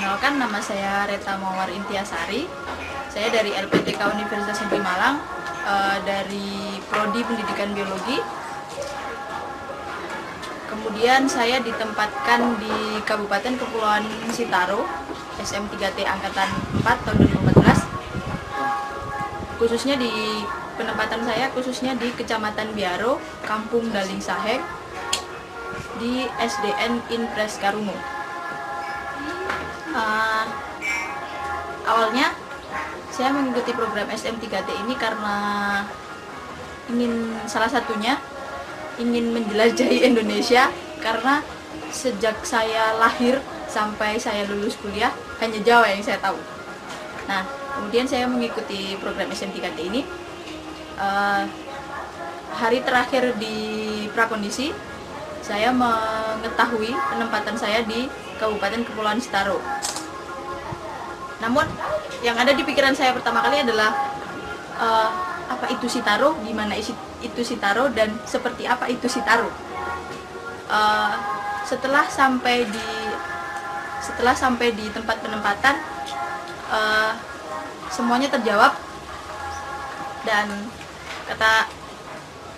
Perkenalkan, nama saya Reta Mawar Intiasari. Saya dari LPTK Universitas Negeri Malang, dari Prodi Pendidikan Biologi. Kemudian saya ditempatkan di Kabupaten Kepulauan Sitaro, SM3T Angkatan 4 tahun 2014. Khususnya di penempatan saya khususnya di Kecamatan Biaro, Kampung Daling Saheng, di SDN Inpres Karungu. Awalnya saya mengikuti program SM3T ini karena salah satunya ingin menjelajahi Indonesia, karena sejak saya lahir sampai saya lulus kuliah hanya Jawa yang saya tahu. Nah, kemudian saya mengikuti program SM3T ini. Hari terakhir di prakondisi, saya mengetahui penempatan saya di Kabupaten Kepulauan Sitaro. Namun yang ada di pikiran saya pertama kali adalah apa itu Sitaro, gimana itu Sitaro, dan seperti apa itu Sitaro. Setelah sampai di tempat penempatan, semuanya terjawab, dan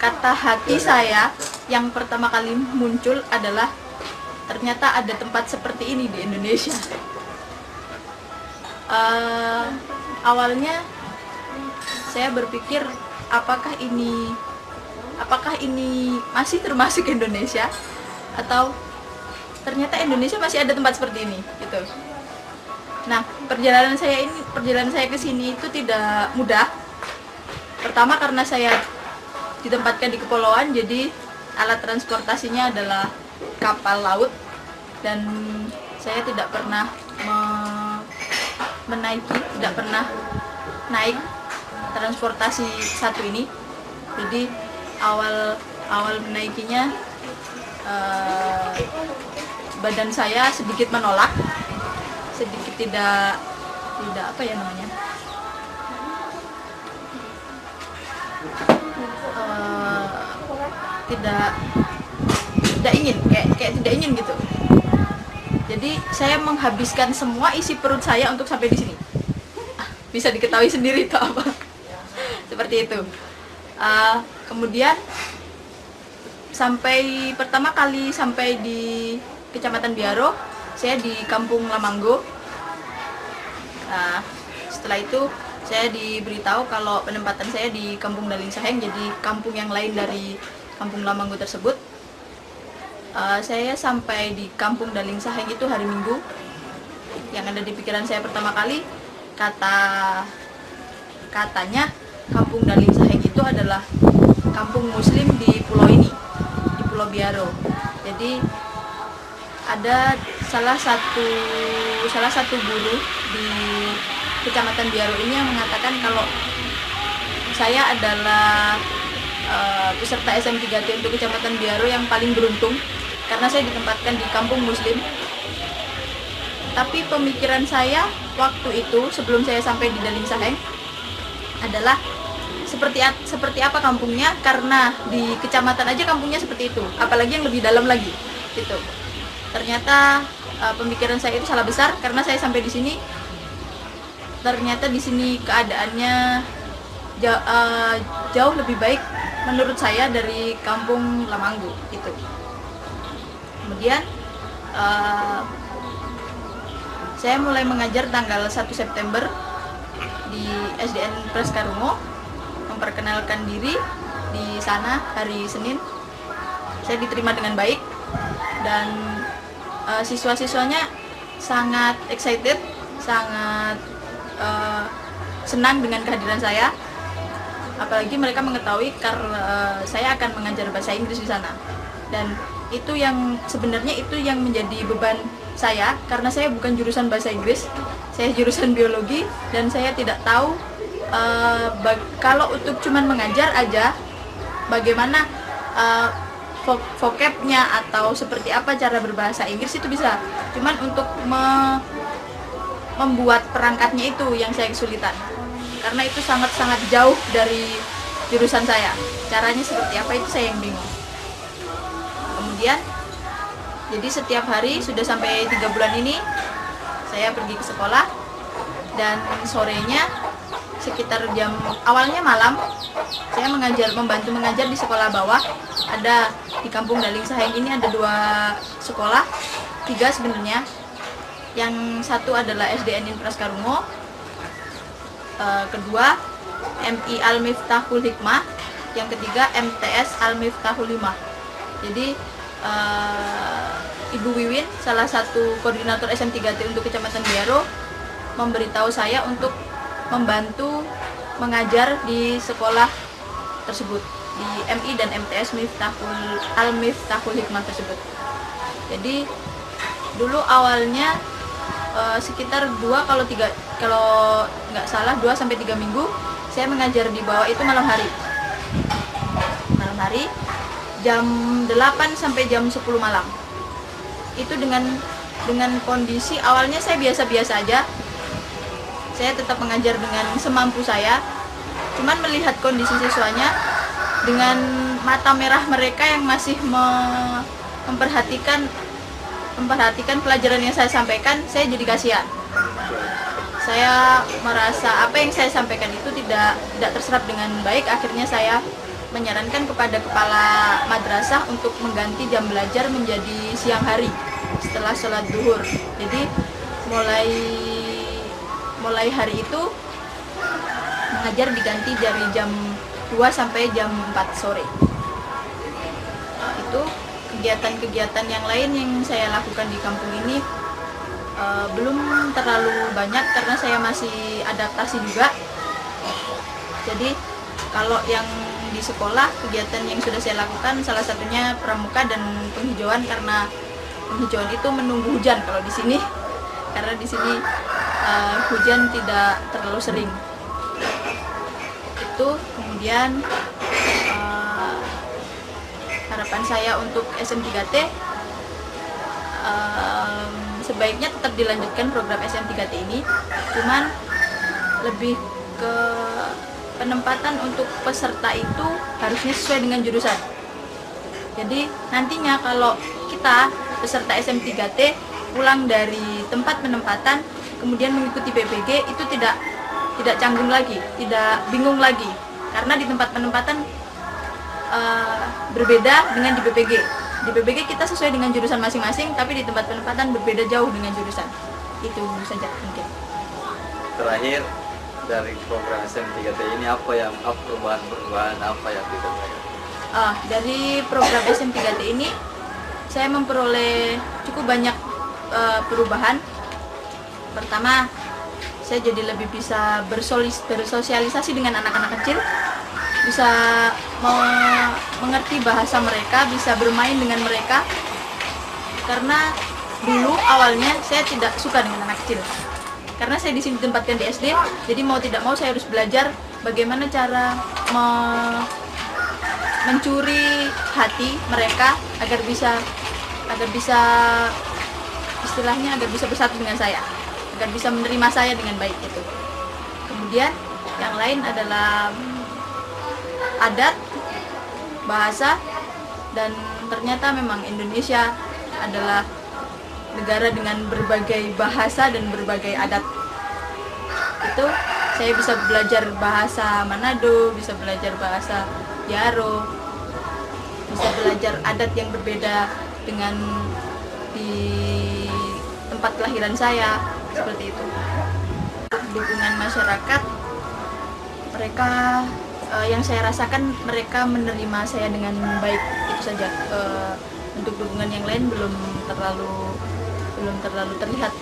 kata hati saya yang pertama kali muncul adalah ternyata ada tempat seperti ini di Indonesia. Awalnya saya berpikir apakah ini masih termasuk Indonesia, atau ternyata Indonesia masih ada tempat seperti ini gitu. Nah, perjalanan saya ke sini itu tidak mudah. Pertama karena saya ditempatkan di kepulauan, jadi alat transportasinya adalah kapal laut, dan saya tidak pernah tidak pernah naik transportasi satu ini. Jadi awal menaikinya badan saya sedikit menolak, sedikit tidak apa ya namanya, tidak ingin, kayak tidak ingin gitu. Jadi saya menghabiskan semua isi perut saya untuk sampai di sini. Bisa diketahui sendiri itu apa. Seperti itu. Kemudian pertama kali sampai di Kecamatan Biaro, saya di Kampung Lamanggo. Setelah itu saya diberitahu kalau penempatan saya di Kampung Daling Saheng, jadi kampung yang lain dari Kampung Lamanggo tersebut. Saya sampai di Kampung Daling Saheng itu hari Minggu. Yang ada di pikiran saya pertama kali, katanya Kampung Daling Saheng itu adalah kampung muslim di pulau ini, di Pulau Biaro. Jadi ada salah satu guru di Kecamatan Biaro ini yang mengatakan kalau saya adalah peserta SM3T untuk Kecamatan Biaro yang paling beruntung, karena saya ditempatkan di kampung muslim. Tapi pemikiran saya waktu itu sebelum saya sampai di Daling Saheng adalah seperti apa kampungnya, karena di kecamatan aja kampungnya seperti itu, apalagi yang lebih dalam lagi gitu. Ternyata pemikiran saya itu salah besar, karena saya sampai di sini ternyata di sini keadaannya jauh lebih baik menurut saya dari Kampung Lamanggo gitu. Kemudian saya mulai mengajar tanggal 1 September di SDN Inpres Karungu, memperkenalkan diri di sana hari Senin. Saya diterima dengan baik, dan siswa-siswanya sangat excited, sangat senang dengan kehadiran saya. Apalagi mereka mengetahui karena saya akan mengajar bahasa Inggris di sana. Dan itu yang sebenarnya menjadi beban saya, karena saya bukan jurusan bahasa Inggris, saya jurusan biologi, dan saya tidak tahu kalau untuk cuman mengajar aja bagaimana vocabnya atau seperti apa cara berbahasa Inggris itu bisa. Cuman untuk membuat perangkatnya itu yang saya kesulitan, karena itu sangat-sangat jauh dari jurusan saya. Caranya seperti apa itu saya yang bingung. Kemudian jadi setiap hari sudah sampai 3 bulan ini saya pergi ke sekolah, dan sorenya sekitar awalnya malam saya membantu mengajar di sekolah bawah. Ada di Kampung Daling Saheng ini ada 2 sekolah, 3 sebenarnya. Yang satu adalah SDN Pres Karungo, kedua MI Al Miftahul Hikmah, yang ketiga MTS Al Miftahul 5. Jadi Ibu Wiwin, salah satu koordinator SM3T untuk Kecamatan Biaro, memberitahu saya untuk membantu mengajar di sekolah tersebut, di MI dan MTS Al Miftahul Hikmah tersebut. Jadi dulu awalnya sekitar 2 kalau nggak salah 2 sampai 3 minggu saya mengajar di bawah itu malam hari jam 8 sampai jam 10 malam. Itu dengan kondisi awalnya saya biasa-biasa aja. Saya tetap mengajar dengan semampu saya. Cuman melihat kondisi siswanya dengan mata merah mereka yang masih memperhatikan pelajaran yang saya sampaikan, saya jadi kasihan. Saya merasa apa yang saya sampaikan itu tidak terserap dengan baik. Akhirnya saya menyarankan kepada kepala madrasah untuk mengganti jam belajar menjadi siang hari setelah sholat zuhur. Jadi mulai hari itu mengajar diganti dari jam 2 sampai jam 4 sore. Itu kegiatan-kegiatan yang lain yang saya lakukan di kampung ini belum terlalu banyak karena saya masih adaptasi juga. Jadi kalau yang di sekolah, kegiatan yang sudah saya lakukan salah satunya pramuka dan penghijauan, karena penghijauan itu menunggu hujan kalau di sini, karena di sini hujan tidak terlalu sering. Itu kemudian harapan saya untuk SM3T sebaiknya tetap dilanjutkan program SM3T ini, cuman lebih ke penempatan untuk peserta itu harusnya sesuai dengan jurusan. Jadi nantinya kalau kita peserta SM3T pulang dari tempat penempatan kemudian mengikuti PPG itu tidak canggung lagi, tidak bingung lagi, karena di tempat penempatan berbeda dengan di PPG. Di PPG kita sesuai dengan jurusan masing-masing, tapi di tempat penempatan berbeda jauh dengan jurusan. Itu saja mungkin. Terakhir, dari program SM3T ini apa perubahan apa yang dirasakan? Dari program SM3T ini saya memperoleh cukup banyak perubahan. Pertama, saya jadi lebih bisa bersosialisasi dengan anak-anak kecil, bisa mengerti bahasa mereka, bisa bermain dengan mereka. Karena dulu awalnya saya tidak suka dengan anak kecil. Karena saya di sini ditempatkan di SD, jadi mau tidak mau saya harus belajar bagaimana cara mencuri hati mereka agar bisa istilahnya agar bisa bersatu dengan saya, agar bisa menerima saya dengan baik itu. Kemudian yang lain adalah adat, bahasa, dan ternyata memang Indonesia adalah negara dengan berbagai bahasa dan berbagai adat. Itu saya bisa belajar bahasa Manado, bisa belajar bahasa Biaro, bisa belajar adat yang berbeda dengan di tempat kelahiran saya, seperti itu. Dukungan masyarakat, mereka yang saya rasakan mereka menerima saya dengan baik, itu saja. Untuk dukungan yang lain belum terlalu terlihat.